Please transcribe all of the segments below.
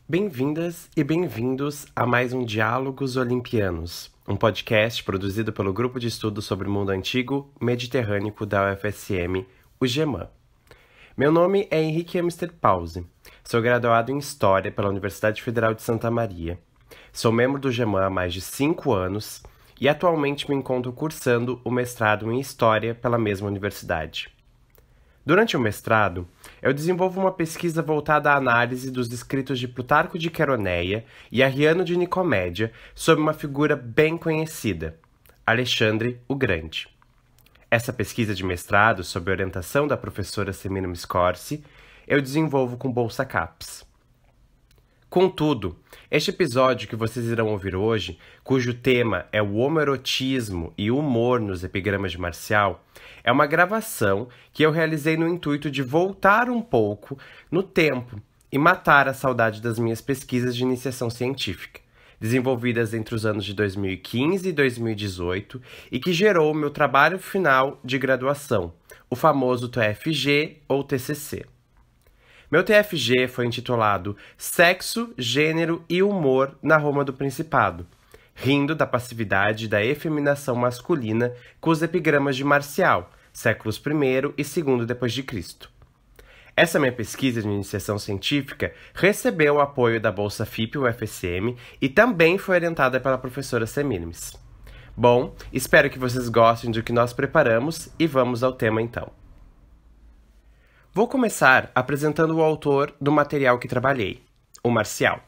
Bem-vindas e bem-vindos a mais um Diálogos Olimpianos, um podcast produzido pelo Grupo de Estudos sobre o Mundo Antigo Mediterrâneo da UFSM, o GEMAN. Meu nome é Henrique Amster Pause, sou graduado em História pela Universidade Federal de Santa Maria. Sou membro do GEMAN há mais de 5 anos e atualmente me encontro cursando o mestrado em História pela mesma universidade. Durante o mestrado, eu desenvolvo uma pesquisa voltada à análise dos escritos de Plutarco de Queroneia e Arriano de Nicomédia sobre uma figura bem conhecida, Alexandre o Grande. Essa pesquisa de mestrado, sob orientação da professora Semíramis Corsi, eu desenvolvo com bolsa CAPES. Contudo, este episódio que vocês irão ouvir hoje, cujo tema é o homoerotismo e o humor nos epigramas de Marcial, é uma gravação que eu realizei no intuito de voltar um pouco no tempo e matar a saudade das minhas pesquisas de iniciação científica, desenvolvidas entre os anos de 2015 e 2018 e que gerou o meu trabalho final de graduação, o famoso TFG ou TCC. Meu TFG foi intitulado Sexo, Gênero e Humor na Roma do Principado, rindo da passividade e da efeminação masculina com os epigramas de Marcial, séculos I e II depois de Cristo. Essa minha pesquisa de iniciação científica recebeu o apoio da Bolsa FIP-UFSM e também foi orientada pela professora Semíramis. Bom, espero que vocês gostem do que nós preparamos e vamos ao tema então. Vou começar apresentando o autor do material que trabalhei, o Marcial,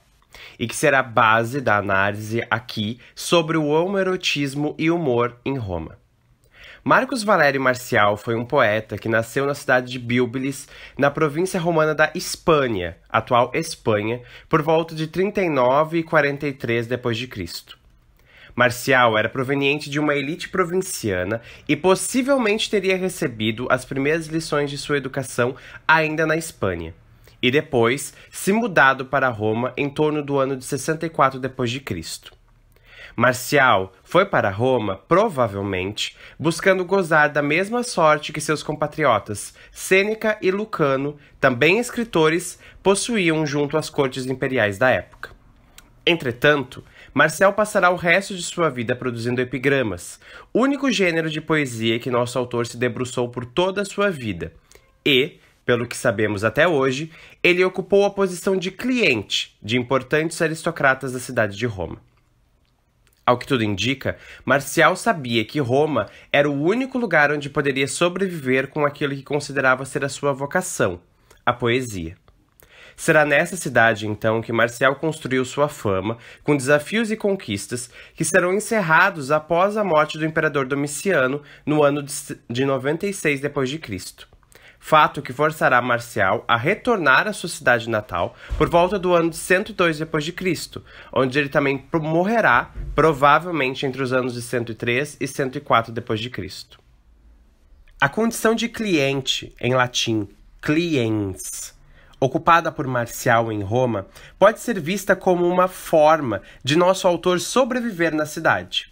e que será base da análise aqui sobre o homoerotismo e humor em Roma. Marcus Valério Marcial foi um poeta que nasceu na cidade de Bilbilis, na província romana da Hispânia, atual Espanha, por volta de 39 e 43 d.C. Marcial era proveniente de uma elite provinciana e possivelmente teria recebido as primeiras lições de sua educação ainda na Espanha, e depois se mudado para Roma em torno do ano de 64 d.C. Marcial foi para Roma, provavelmente, buscando gozar da mesma sorte que seus compatriotas Sêneca e Lucano, também escritores, possuíam junto às cortes imperiais da época. Entretanto, Marcial passará o resto de sua vida produzindo epigramas, único gênero de poesia que nosso autor se debruçou por toda a sua vida, e, pelo que sabemos até hoje, ele ocupou a posição de cliente de importantes aristocratas da cidade de Roma. Ao que tudo indica, Marcial sabia que Roma era o único lugar onde poderia sobreviver com aquilo que considerava ser a sua vocação, a poesia. Será nessa cidade, então, que Marcial construiu sua fama, com desafios e conquistas que serão encerrados após a morte do imperador Domiciano no ano de 96 d.C. Fato que forçará Marcial a retornar à sua cidade natal por volta do ano de 102 d.C., onde ele também morrerá, provavelmente entre os anos de 103 e 104 d.C. A condição de cliente, em latim, cliens, ocupada por Marcial em Roma, pode ser vista como uma forma de nosso autor sobreviver na cidade.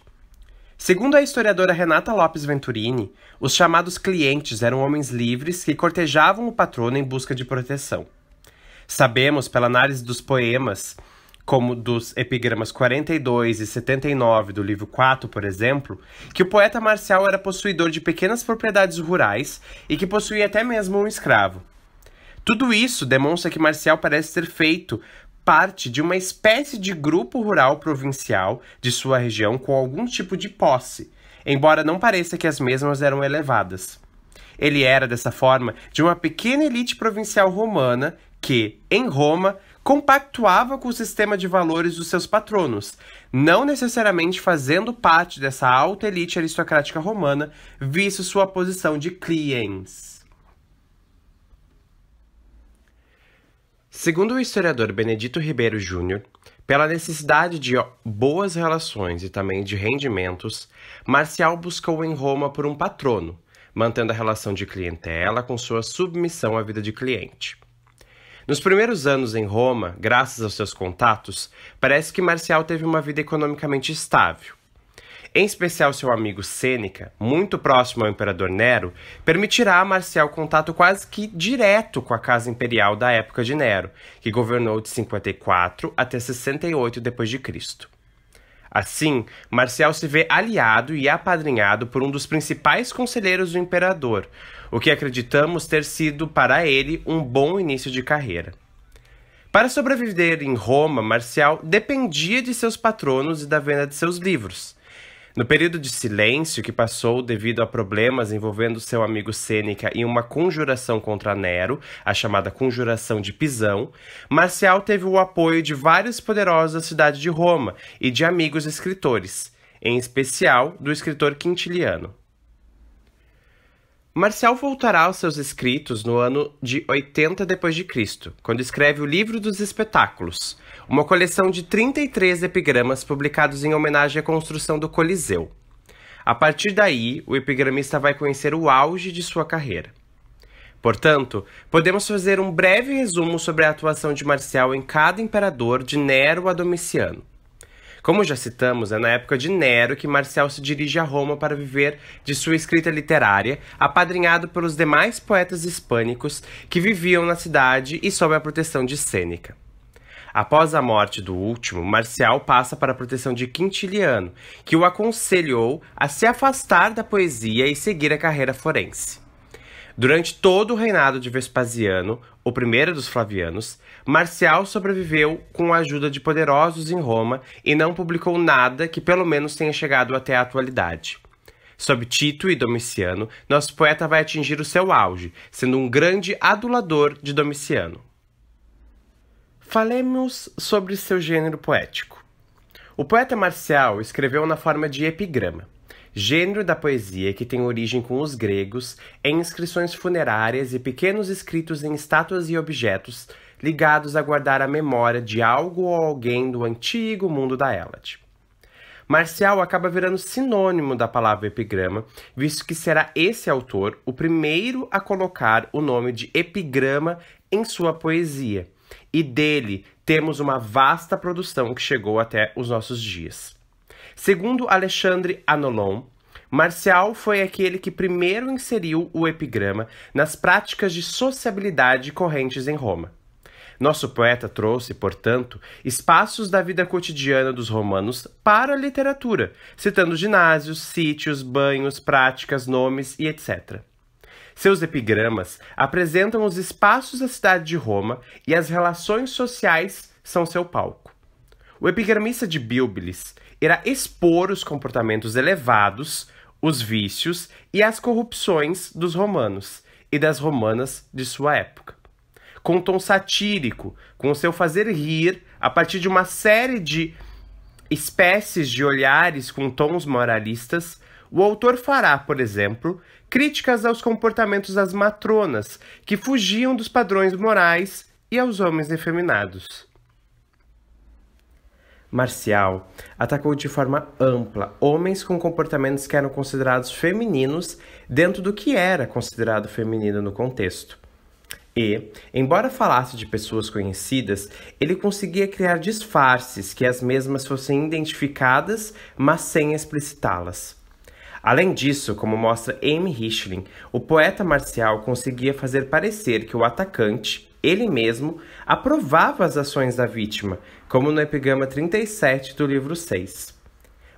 Segundo a historiadora Renata Lopes Venturini, os chamados clientes eram homens livres que cortejavam o patrono em busca de proteção. Sabemos, pela análise dos poemas, como dos epigramas 42 e 79 do livro 4, por exemplo, que o poeta Marcial era possuidor de pequenas propriedades rurais e que possuía até mesmo um escravo. Tudo isso demonstra que Marcial parece ter feito parte de uma espécie de grupo rural provincial de sua região com algum tipo de posse, embora não pareça que as mesmas eram elevadas. Ele era, dessa forma, de uma pequena elite provincial romana que, em Roma, compactuava com o sistema de valores dos seus patronos, não necessariamente fazendo parte dessa alta elite aristocrática romana, visto sua posição de cliens. Segundo o historiador Benedito Ribeiro Júnior, pela necessidade de boas relações e também de rendimentos, Marcial buscou em Roma por um patrono, mantendo a relação de clientela com sua submissão à vida de cliente. Nos primeiros anos em Roma, graças aos seus contatos, parece que Marcial teve uma vida economicamente estável. em especial seu amigo Sêneca, muito próximo ao imperador Nero, permitirá a Marcial contato quase que direto com a casa imperial da época de Nero, que governou de 54 até 68 d.C. Assim, Marcial se vê aliado e apadrinhado por um dos principais conselheiros do imperador, o que acreditamos ter sido para ele um bom início de carreira. Para sobreviver em Roma, Marcial dependia de seus patronos e da venda de seus livros. No período de silêncio que passou devido a problemas envolvendo seu amigo Sêneca e uma conjuração contra Nero, a chamada Conjuração de Pisão, Marcial teve o apoio de vários poderosos da cidade de Roma e de amigos escritores, em especial do escritor Quintiliano. Marcial voltará aos seus escritos no ano de 80 d.C., quando escreve o Livro dos Espetáculos, uma coleção de 33 epigramas publicados em homenagem à construção do Coliseu. A partir daí, o epigramista vai conhecer o auge de sua carreira. Portanto, podemos fazer um breve resumo sobre a atuação de Marcial em cada imperador de Nero a Domiciano. Como já citamos, é na época de Nero que Marcial se dirige a Roma para viver de sua escrita literária, apadrinhado pelos demais poetas hispânicos que viviam na cidade e sob a proteção de Sêneca. Após a morte do último, Marcial passa para a proteção de Quintiliano, que o aconselhou a se afastar da poesia e seguir a carreira forense. Durante todo o reinado de Vespasiano, o primeiro dos Flavianos, Marcial sobreviveu com a ajuda de poderosos em Roma e não publicou nada que pelo menos tenha chegado até a atualidade. Sob Tito e Domiciano, nosso poeta vai atingir o seu auge, sendo um grande adulador de Domiciano. Falemos sobre seu gênero poético. O poeta Marcial escreveu na forma de epigrama, gênero da poesia que tem origem com os gregos em inscrições funerárias e pequenos escritos em estátuas e objetos ligados a guardar a memória de algo ou alguém do antigo mundo da Hélade. Marcial acaba virando sinônimo da palavra epigrama, visto que será esse autor o primeiro a colocar o nome de epigrama em sua poesia, e dele temos uma vasta produção que chegou até os nossos dias. Segundo Alexandre Anolon, Marcial foi aquele que primeiro inseriu o epigrama nas práticas de sociabilidade correntes em Roma. Nosso poeta trouxe, portanto, espaços da vida cotidiana dos romanos para a literatura, citando ginásios, sítios, banhos, práticas, nomes e etc. Seus epigramas apresentam os espaços da cidade de Roma e as relações sociais são seu palco. O epigramista de Bílbilis irá expor os comportamentos elevados, os vícios e as corrupções dos romanos e das romanas de sua época. Com um tom satírico, com o seu fazer rir, a partir de uma série de espécies de olhares com tons moralistas, o autor fará, por exemplo, críticas aos comportamentos das matronas, que fugiam dos padrões morais, e aos homens efeminados. Marcial atacou de forma ampla homens com comportamentos que eram considerados femininos dentro do que era considerado feminino no contexto. E, embora falasse de pessoas conhecidas, ele conseguia criar disfarces que as mesmas fossem identificadas, mas sem explicitá-las. Além disso, como mostra Amy Richling, o poeta Marcial conseguia fazer parecer que o atacante, ele mesmo, aprovava as ações da vítima, como no epigrama 37 do livro 6.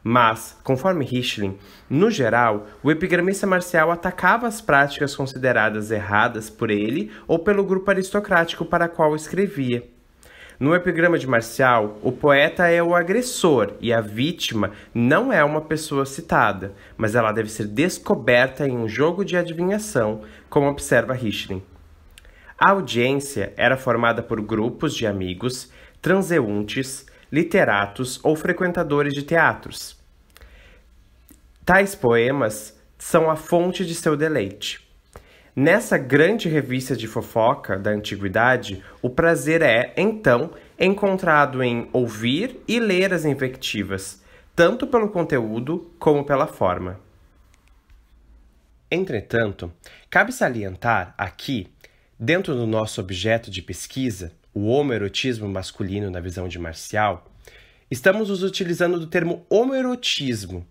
Mas, conforme Richling, no geral, o epigramista Marcial atacava as práticas consideradas erradas por ele ou pelo grupo aristocrático para qual escrevia. No epigrama de Marcial, o poeta é o agressor e a vítima não é uma pessoa citada, mas ela deve ser descoberta em um jogo de adivinhação, como observa Richling. A audiência era formada por grupos de amigos, transeuntes, literatos ou frequentadores de teatros. Tais poemas são a fonte de seu deleite. Nessa grande revista de fofoca da antiguidade, o prazer é, então, encontrado em ouvir e ler as invectivas, tanto pelo conteúdo como pela forma. Entretanto, cabe salientar aqui, dentro do nosso objeto de pesquisa, o homoerotismo masculino na visão de Marcial, estamos nos utilizando do termo homoerotismo,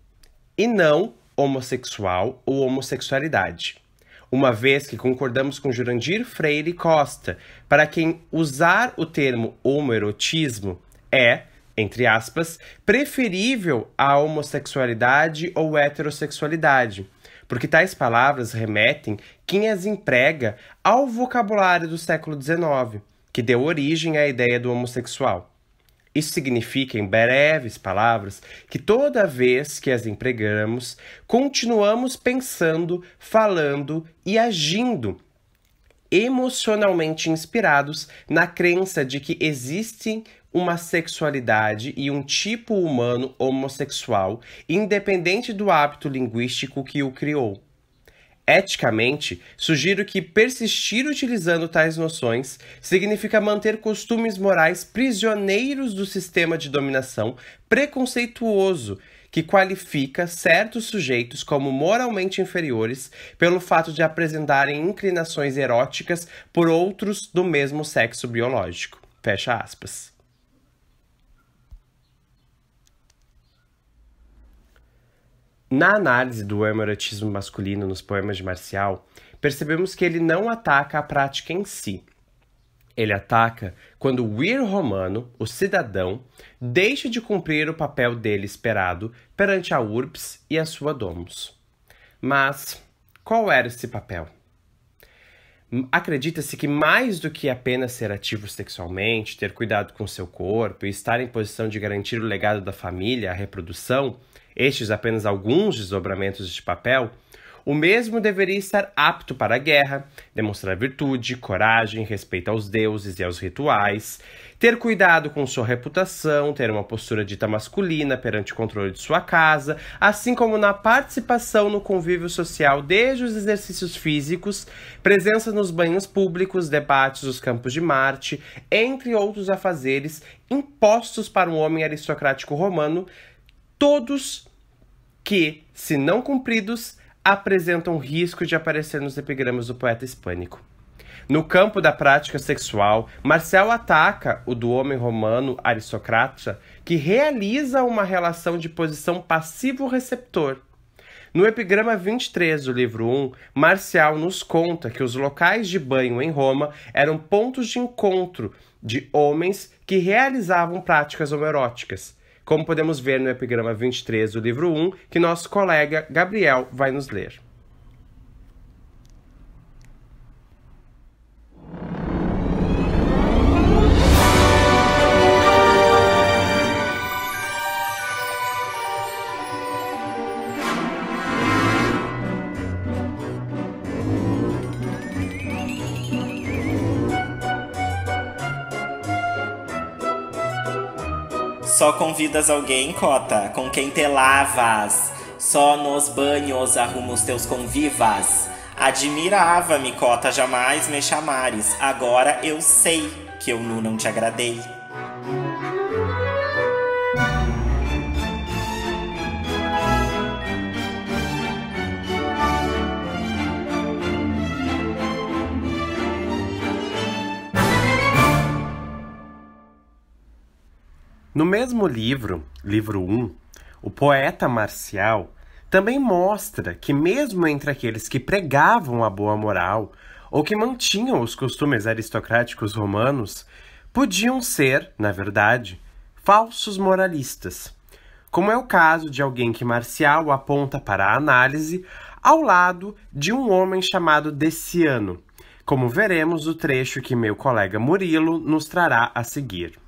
e não homossexual ou homossexualidade. Uma vez que concordamos com Jurandir Freire Costa, para quem usar o termo homoerotismo é, entre aspas, preferível à homossexualidade ou heterossexualidade, porque tais palavras remetem quem as emprega ao vocabulário do século XIX, que deu origem à ideia do homossexual. Isso significa, em breves palavras, que toda vez que as empregamos, continuamos pensando, falando e agindo emocionalmente inspirados na crença de que existe uma sexualidade e um tipo humano homossexual, independente do hábito linguístico que o criou. Eticamente, sugiro que persistir utilizando tais noções significa manter costumes morais prisioneiros do sistema de dominação preconceituoso que qualifica certos sujeitos como moralmente inferiores pelo fato de apresentarem inclinações eróticas por outros do mesmo sexo biológico. Fecha aspas. Na análise do homoerotismo masculino nos poemas de Marcial, percebemos que ele não ataca a prática em si. Ele ataca quando o vir romano, o cidadão, deixa de cumprir o papel dele esperado perante a urbs e a sua domus. Mas qual era esse papel? Acredita-se que mais do que apenas ser ativo sexualmente, ter cuidado com seu corpo e estar em posição de garantir o legado da família, a reprodução, estes apenas alguns desdobramentos de papel, o mesmo deveria estar apto para a guerra, demonstrar virtude, coragem, respeito aos deuses e aos rituais, ter cuidado com sua reputação, ter uma postura dita masculina perante o controle de sua casa, assim como na participação no convívio social desde os exercícios físicos, presença nos banhos públicos, debates dos campos de Marte, entre outros afazeres impostos para um homem aristocrático romano, todos que, se não cumpridos, apresentam risco de aparecer nos epigramas do poeta hispânico. No campo da prática sexual, Marcial ataca o do homem romano aristocrata que realiza uma relação de posição passivo-receptor. No epigrama 23 do livro 1, Marcial nos conta que os locais de banho em Roma eram pontos de encontro de homens que realizavam práticas homoeróticas, como podemos ver no epigrama 23 do livro 1, que nosso colega Gabriel vai nos ler. Só convidas alguém, Cota, com quem te lavas. Só nos banhos arruma os teus convivas. Admirava-me, Cota, jamais me chamares. Agora eu sei que eu nu não te agradei. No mesmo livro, livro 1, o poeta Marcial também mostra que mesmo entre aqueles que pregavam a boa moral ou que mantinham os costumes aristocráticos romanos, podiam ser, na verdade, falsos moralistas, como é o caso de alguém que Marcial aponta para a análise ao lado de um homem chamado Deciano, como veremos no trecho que meu colega Murilo nos trará a seguir.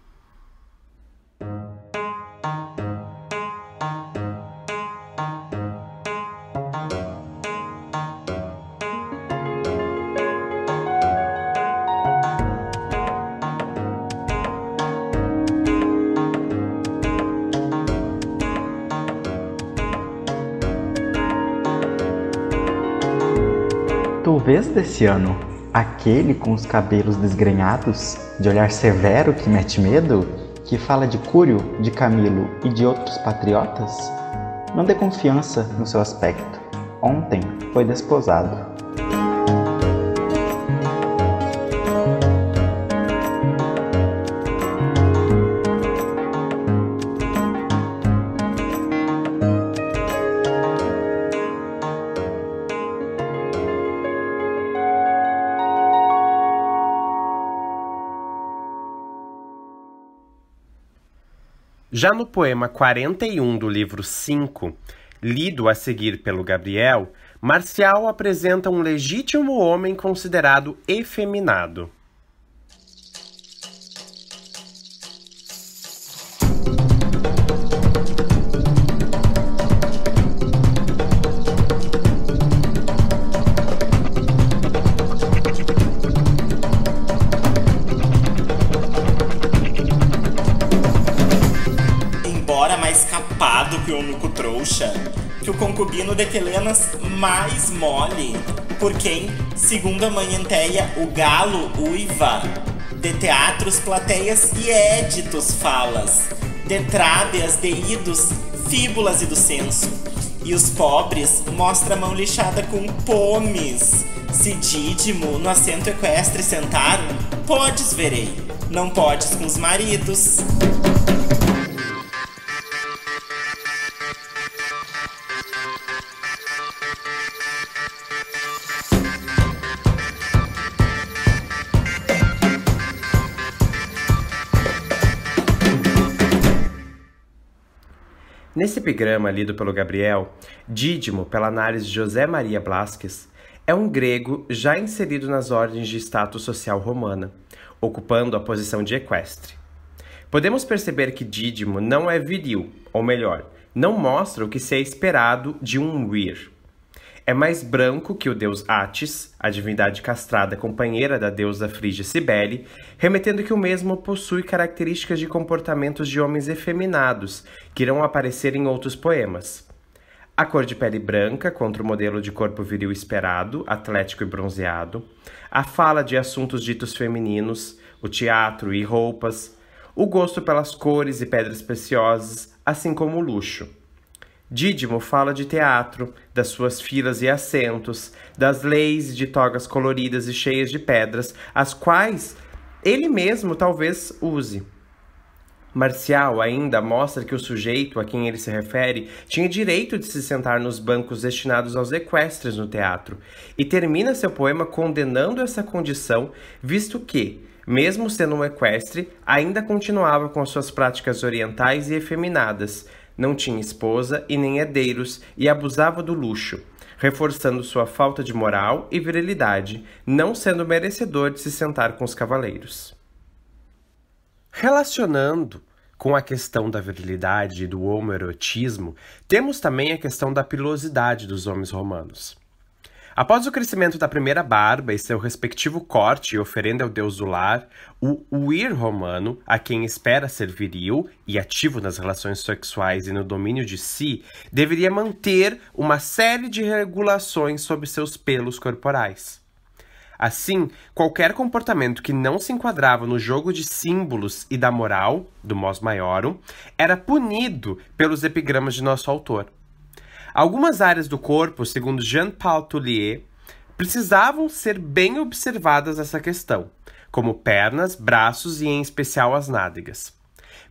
Tu vês, Deciano, aquele com os cabelos desgrenhados, de olhar severo que mete medo, que fala de Cúrio, de Camilo e de outros patriotas? Não dê confiança no seu aspecto. Ontem foi desposado. Já no poema 41 do livro 5, lido a seguir pelo Gabriel, Marcial apresenta um legítimo homem considerado efeminado. Que o eunuco trouxa, que o concubino de Quelenas mais mole, por quem, segundo a mãe Anteia, o galo uiva, de teatros, plateias e éditos falas, de trábeas, de idos, fíbulas e do censo, e os pobres mostra a mão lixada com pomes. Se Dídimo no assento equestre sentar, podes verei, não podes com os maridos. Nesse epigrama lido pelo Gabriel, Dídimo, pela análise de José Maria Blasquez, é um grego já inserido nas ordens de status social romana, ocupando a posição de equestre. Podemos perceber que Dídimo não é viril, ou melhor, não mostra o que se é esperado de um vir. É mais branco que o deus Atis, a divindade castrada companheira da deusa frígia Cibele, remetendo que o mesmo possui características de comportamentos de homens efeminados, que irão aparecer em outros poemas. A cor de pele branca contra o modelo de corpo viril esperado, atlético e bronzeado, a fala de assuntos ditos femininos, o teatro e roupas, o gosto pelas cores e pedras preciosas, assim como o luxo. Dídimo fala de teatro, das suas filas e assentos, das leis de togas coloridas e cheias de pedras, as quais ele mesmo talvez use. Marcial ainda mostra que o sujeito a quem ele se refere tinha direito de se sentar nos bancos destinados aos equestres no teatro, e termina seu poema condenando essa condição, visto que, mesmo sendo um equestre, ainda continuava com as suas práticas orientais e efeminadas, não tinha esposa e nem herdeiros e abusava do luxo, reforçando sua falta de moral e virilidade, não sendo merecedor de se sentar com os cavaleiros. Relacionando com a questão da virilidade e do homoerotismo, temos também a questão da pilosidade dos homens romanos. Após o crescimento da primeira barba e seu respectivo corte e oferenda ao deus do lar, o vir romano, a quem espera ser viril e ativo nas relações sexuais e no domínio de si, deveria manter uma série de regulações sobre seus pelos corporais. Assim, qualquer comportamento que não se enquadrava no jogo de símbolos e da moral, do mos maiorum, era punido pelos epigramas de nosso autor. Algumas áreas do corpo, segundo Jean-Paul Toulier, precisavam ser bem observadas nessa questão, como pernas, braços e, em especial, as nádegas.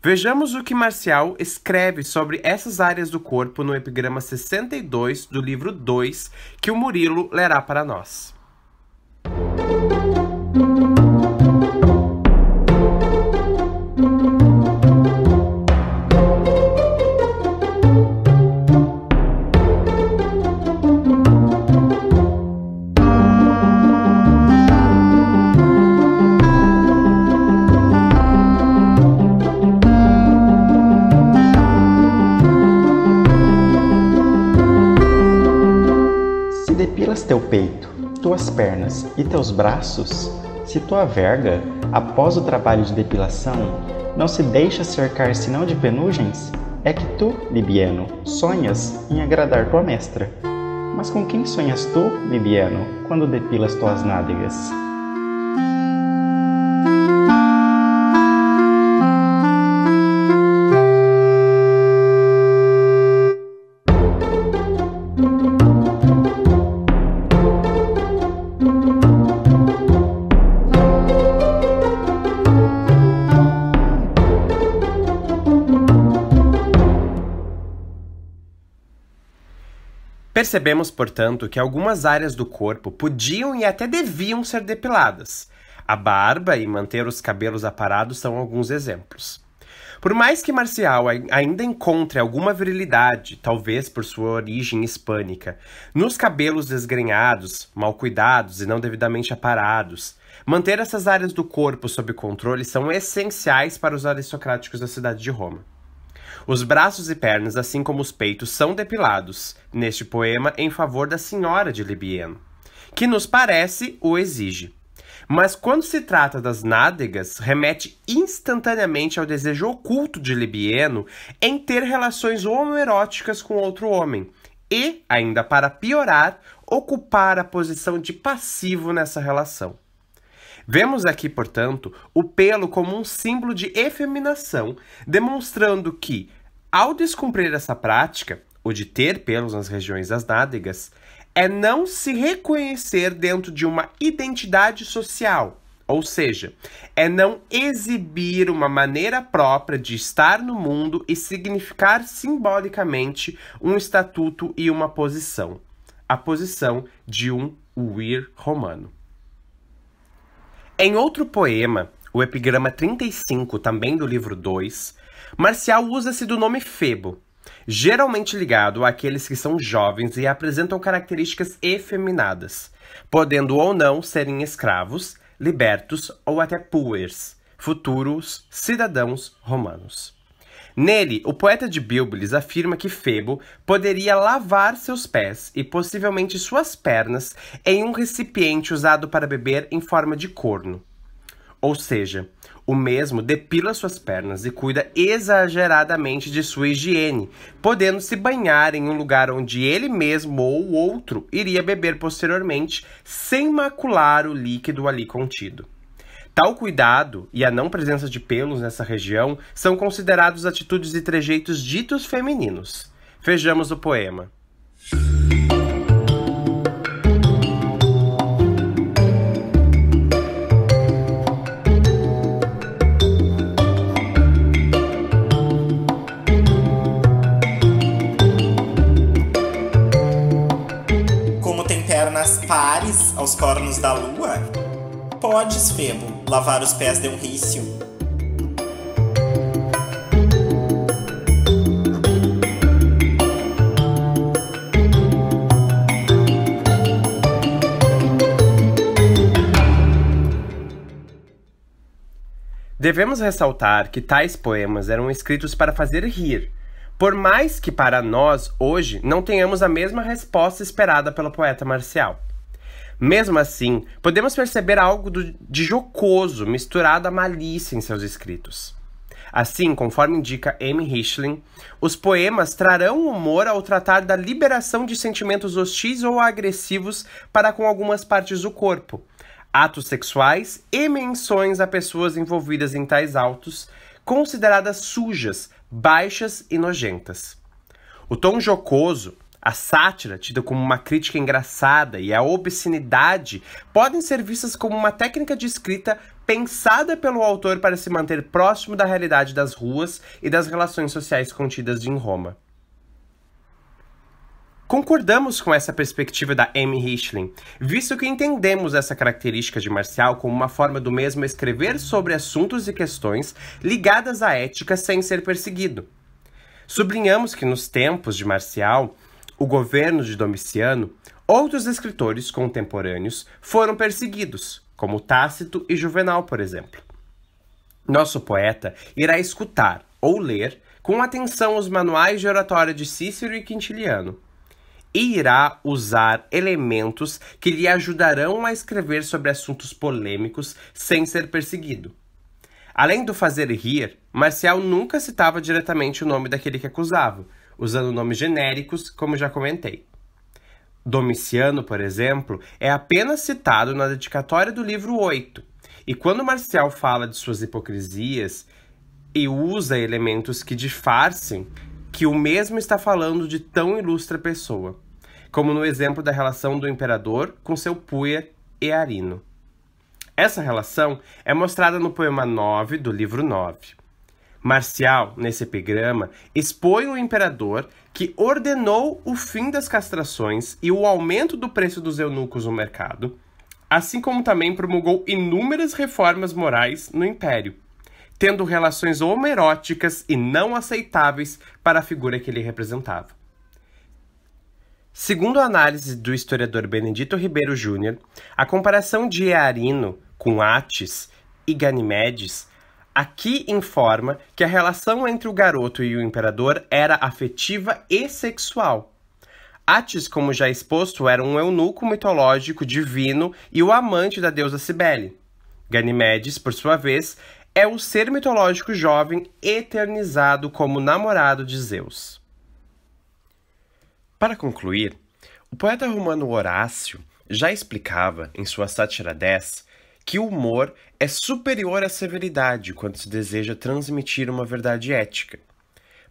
Vejamos o que Marcial escreve sobre essas áreas do corpo no epigrama 62 do livro 2, que o Murilo lerá para nós. Depilas teu peito, tuas pernas e teus braços, se tua verga, após o trabalho de depilação, não se deixa cercar senão de penugens, é que tu, Libiano, sonhas em agradar tua mestra. Mas com quem sonhas tu, Libiano, quando depilas tuas nádegas? Percebemos, portanto, que algumas áreas do corpo podiam e até deviam ser depiladas. A barba e manter os cabelos aparados são alguns exemplos. Por mais que Marcial ainda encontre alguma virilidade, talvez por sua origem hispânica, nos cabelos desgrenhados, mal cuidados e não devidamente aparados, manter essas áreas do corpo sob controle são essenciais para os aristocráticos da cidade de Roma. Os braços e pernas, assim como os peitos, são depilados, neste poema em favor da senhora de Libieno, que nos parece o exige. Mas quando se trata das nádegas, remete instantaneamente ao desejo oculto de Libieno em ter relações homoeróticas com outro homem e, ainda para piorar, ocupar a posição de passivo nessa relação. Vemos aqui, portanto, o pelo como um símbolo de efeminação, demonstrando que, ao descumprir essa prática, o de ter pelos nas regiões das nádegas, é não se reconhecer dentro de uma identidade social, ou seja, é não exibir uma maneira própria de estar no mundo e significar simbolicamente um estatuto e uma posição, a posição de um vir romano. Em outro poema, o epigrama 35, também do livro 2, Marcial usa-se do nome Febo, geralmente ligado àqueles que são jovens e apresentam características efeminadas, podendo ou não serem escravos, libertos ou até puers, futuros cidadãos romanos. Nele, o poeta de Bíblis afirma que Febo poderia lavar seus pés e possivelmente suas pernas em um recipiente usado para beber em forma de corno. Ou seja, o mesmo depila suas pernas e cuida exageradamente de sua higiene, podendo se banhar em um lugar onde ele mesmo ou outro iria beber posteriormente, sem macular o líquido ali contido. Tal cuidado e a não presença de pelos nessa região são considerados atitudes e trejeitos ditos femininos. Vejamos o poema. Pernas pares aos cornos da lua? Podes, Febo, lavar os pés de um rício. Devemos ressaltar que tais poemas eram escritos para fazer rir, por mais que para nós, hoje, não tenhamos a mesma resposta esperada pelo poeta Marcial. Mesmo assim, podemos perceber algo de jocoso misturado à malícia em seus escritos. Assim, conforme indica Amy Hichling, os poemas trarão humor ao tratar da liberação de sentimentos hostis ou agressivos para com algumas partes do corpo, atos sexuais e menções a pessoas envolvidas em tais autos, consideradas sujas, baixas e nojentas. O tom jocoso, a sátira, tida como uma crítica engraçada, e a obscenidade podem ser vistas como uma técnica de escrita pensada pelo autor para se manter próximo da realidade das ruas e das relações sociais contidas em Roma. Concordamos com essa perspectiva da Amy Hichling, visto que entendemos essa característica de Marcial como uma forma do mesmo escrever sobre assuntos e questões ligadas à ética sem ser perseguido. Sublinhamos que nos tempos de Marcial, o governo de Domiciano, outros escritores contemporâneos foram perseguidos, como Tácito e Juvenal, por exemplo. Nosso poeta irá escutar ou ler com atenção os manuais de oratória de Cícero e Quintiliano, e irá usar elementos que lhe ajudarão a escrever sobre assuntos polêmicos sem ser perseguido. Além do fazer rir, Marcial nunca citava diretamente o nome daquele que acusava, usando nomes genéricos, como já comentei. Domiciano, por exemplo, é apenas citado na dedicatória do livro 8, e quando Marcial fala de suas hipocrisias e usa elementos que disfarcem que o mesmo está falando de tão ilustre pessoa, como no exemplo da relação do imperador com seu puer Earino. Essa relação é mostrada no poema 9 do livro 9. Marcial, nesse epigrama, expõe o imperador que ordenou o fim das castrações e o aumento do preço dos eunucos no mercado, assim como também promulgou inúmeras reformas morais no império, tendo relações homoeróticas e não aceitáveis para a figura que ele representava. Segundo a análise do historiador Benedito Ribeiro Júnior, a comparação de Earino com Átis e Ganimedes aqui informa que a relação entre o garoto e o imperador era afetiva e sexual. Átis, como já exposto, era um eunuco mitológico divino e o amante da deusa Cibele. Ganimedes, por sua vez, é o ser mitológico jovem eternizado como namorado de Zeus. Para concluir, o poeta romano Horácio já explicava, em sua Sátira 10, que o humor é superior à severidade quando se deseja transmitir uma verdade ética.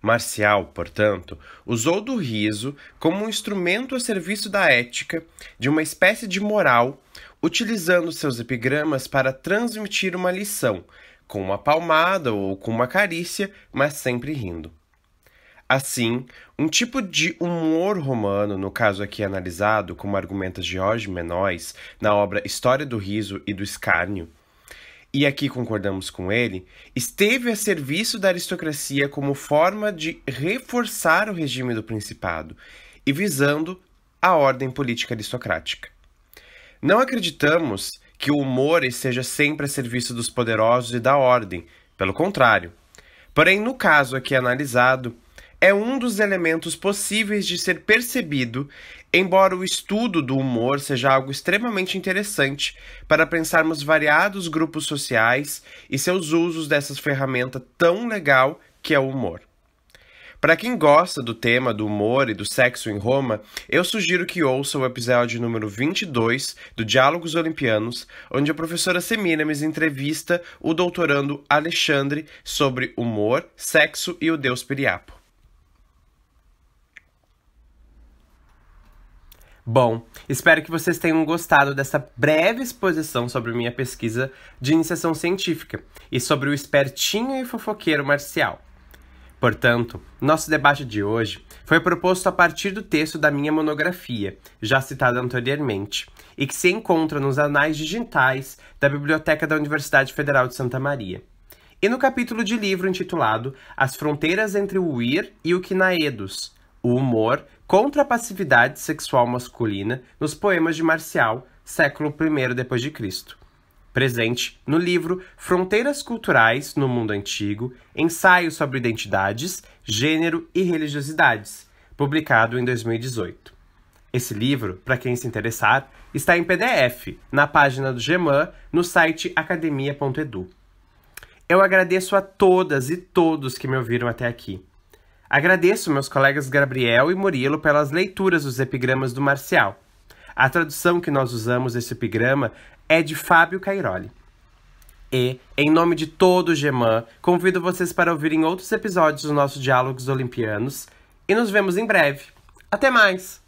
Marcial, portanto, usou do riso como um instrumento a serviço da ética, de uma espécie de moral, utilizando seus epigramas para transmitir uma lição, com uma palmada ou com uma carícia, mas sempre rindo. Assim, um tipo de humor romano, no caso aqui analisado, como argumenta Georges Menóis na obra História do Riso e do Escárnio, e aqui concordamos com ele, esteve a serviço da aristocracia como forma de reforçar o regime do principado e visando a ordem política aristocrática. Não acreditamos que o humor esteja sempre a serviço dos poderosos e da ordem, pelo contrário. Porém, no caso aqui analisado, é um dos elementos possíveis de ser percebido, embora o estudo do humor seja algo extremamente interessante para pensarmos variados grupos sociais e seus usos dessa ferramenta tão legal que é o humor. Para quem gosta do tema do humor e do sexo em Roma, eu sugiro que ouça o episódio número 22 do Diálogos Olimpianos, onde a professora Semíramis entrevista o doutorando Alexandre sobre humor, sexo e o deus Piriapo. Bom, espero que vocês tenham gostado dessa breve exposição sobre minha pesquisa de iniciação científica e sobre o espertinho e fofoqueiro Marcial. Portanto, nosso debate de hoje foi proposto a partir do texto da minha monografia, já citada anteriormente, e que se encontra nos anais digitais da Biblioteca da Universidade Federal de Santa Maria, e no capítulo de livro intitulado As Fronteiras entre o Ir e o Quinaedos, o humor contra a passividade sexual masculina nos poemas de Marcial, século I d.C., presente no livro Fronteiras Culturais no Mundo Antigo, Ensaio sobre Identidades, Gênero e Religiosidades, publicado em 2018. Esse livro, para quem se interessar, está em PDF, na página do GEMAN, no site academia.edu. Eu agradeço a todas e todos que me ouviram até aqui. Agradeço meus colegas Gabriel e Murilo pelas leituras dos epigramas do Marcial. A tradução que nós usamos desse epigrama é de Fábio Cairoli. E, em nome de todo o GEMAN, convido vocês para ouvirem outros episódios dos nossos Diálogos Olimpianos e nos vemos em breve. Até mais!